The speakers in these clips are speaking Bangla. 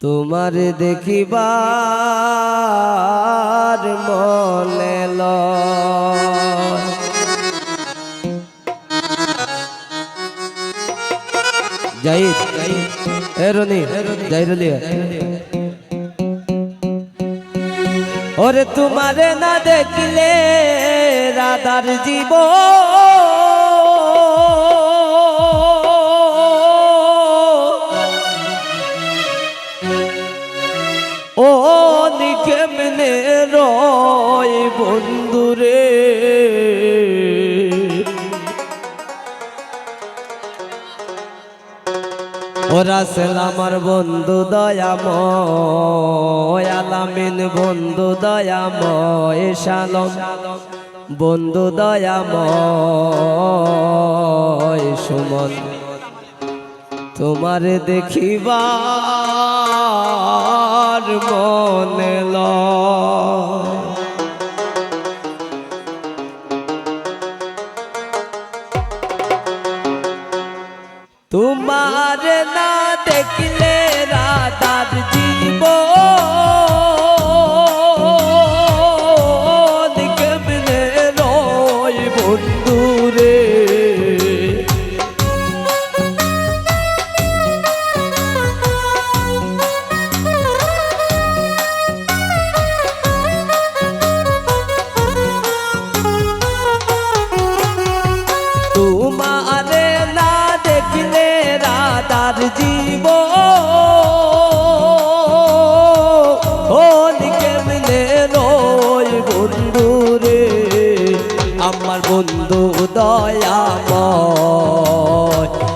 তোমার দেখিবার মনে লয়। জাহিদ এরনি জাহিরুলিয়া ওরে তোমারে না দেখলে রাধার জীবন ও কেমনে রয় বন্ধুরে ওরা সেল আমার বন্ধু দয়াময় আলামিন বন্ধু দয়াময় শালম বন্ধু দয়াময় সুমন তোমার দেখিবার মনে লয়। তোমার না দেখলে রাধার জীবন কেমনে রয় বন্ধুরে তোমারে না দেখলে রাধার জীবন কেমনে রয় বন্ধুরে আমার বন্ধু দয়াময়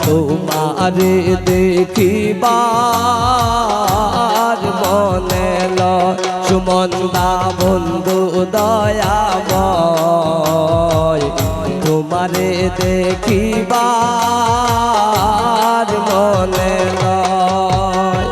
তোমারে দেখিবার মনে লয়। সুমন দা বন্ধু দয়াময় তোমারে দেখিবার মনে লয়।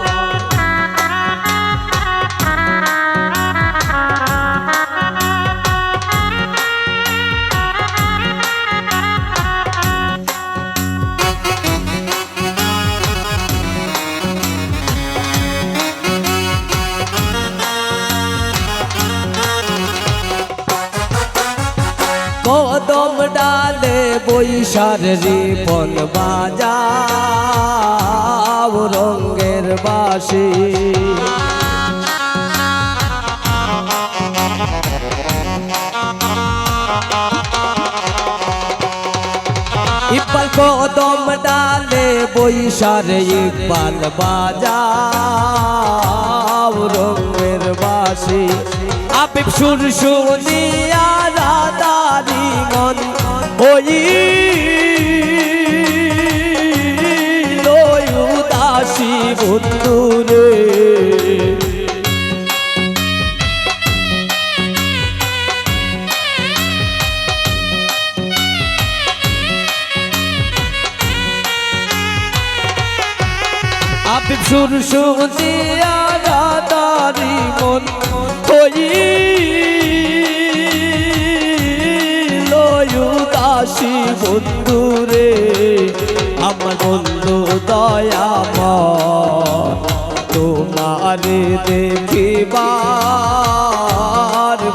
কদম ডালে বৈশার রিপন বাজাও রঙের বাঁশি ইকবাল কদম ডালে বৈশার ইকবাল বাজাও রঙের বাঁশি আবিব সুর শুনিয়া রাধারি মন ওই উদাসী বন্ধুরে আবিব সুর শুনিয়া রাধারি মন ওই উদাসী বন্ধুরে আমার বন্ধু দয়াময় তোমারে দেখিবার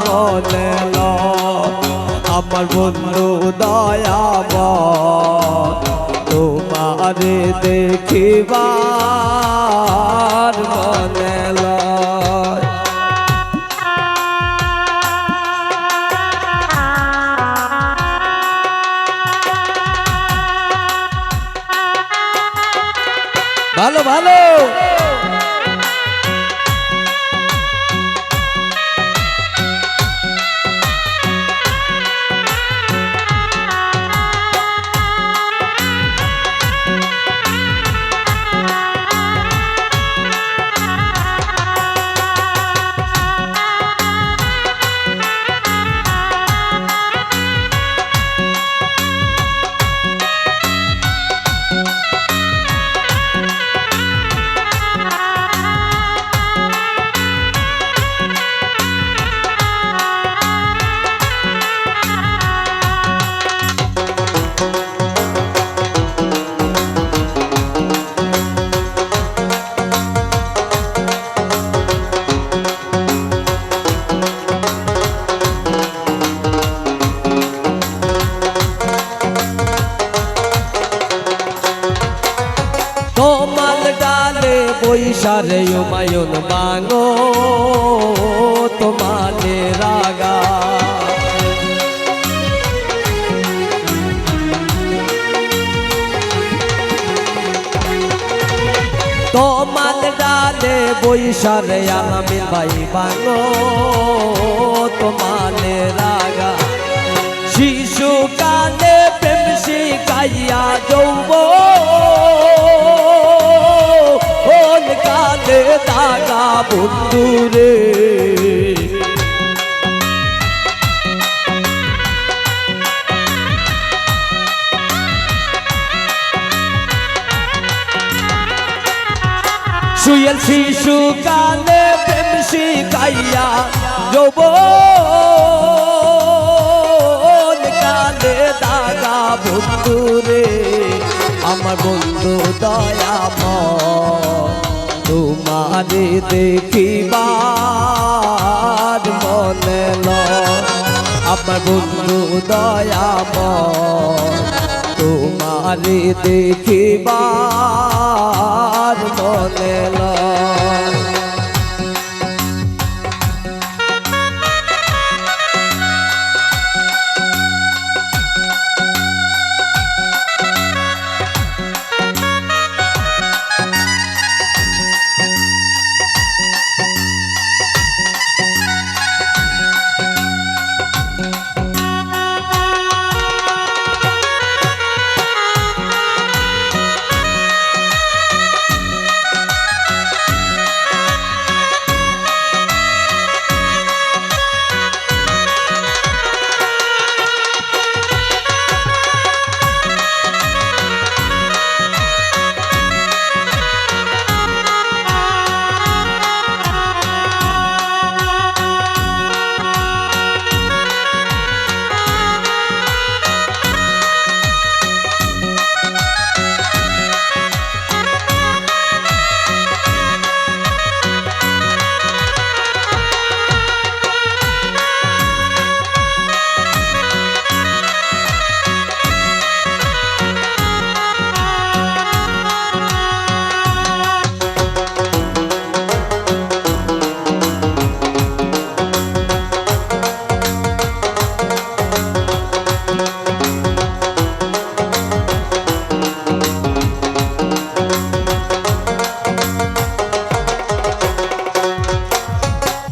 মনে লয়। আমার বন্ধু দয়াময় তোমারে দেখিবার মনে লয়। ভালো ভালো ডালে বৈশারে হুমায়ুন বাঙো তোমারে রাগা তোমার ডালে বৈশারে আলামিন ভাই বাঙো তোমারে রাগা শিশু কালে প্রেম শিখাইয়া যৌবন কালে দাগা বন্ধুরে সুয়েল শিশু কালে প্রেম শিখাইয়া যৌবন কালে দাগা বন্ধুরে আমার বন্ধু দয়াময় তোমারে দেখিবার মনে লয় আমার বন্ধু দয়াময় তোমারে দেখিবার মনে লয়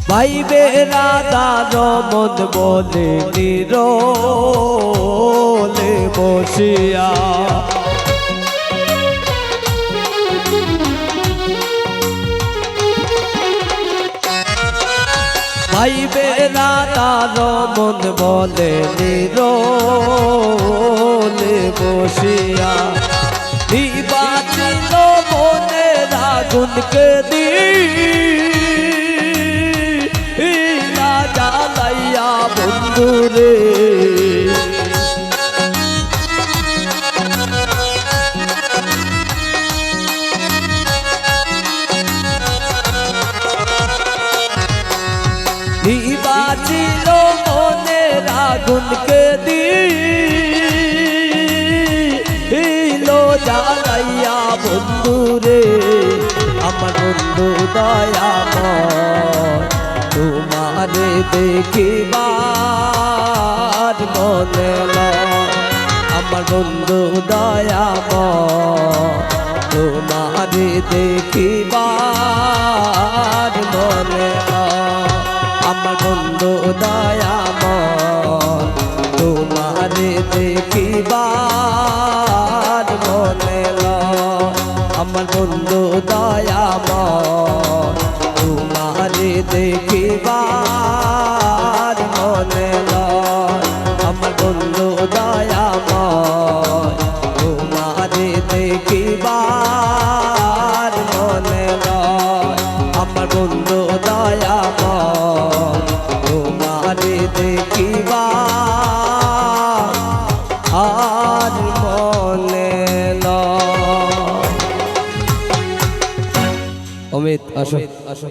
ভাইবে রাধার মন বলে নিরলে বসিয়া ভাইবে রাধার মন বলে নিরলে বসিয়া দিবাচিল মনে রাগুনকে দি জ্বালাইয়া বন্ধুরে দিবাচিল মনে রাগুনকে দিল জ্বালাইয়া বন্ধুরে আমার বন্ধু দয়াময় তোমারে দেখিবার মনে লয় আমার বন্ধু দয়াময় তোমারে দেখিবার মনে লয় আমার বন্ধু দয়াময় তোমারে দেখিবার মনে লয় আমার বন্ধু দয়াময় তোমারে দেখিবার মনে লয় আমার বন্ধু দয়াময় তোমারে দেখিবার মনে লয় আমার বন্ধু দয়াময় তোমারে দেখিবার আর মনে লয় অমিত আসো আসো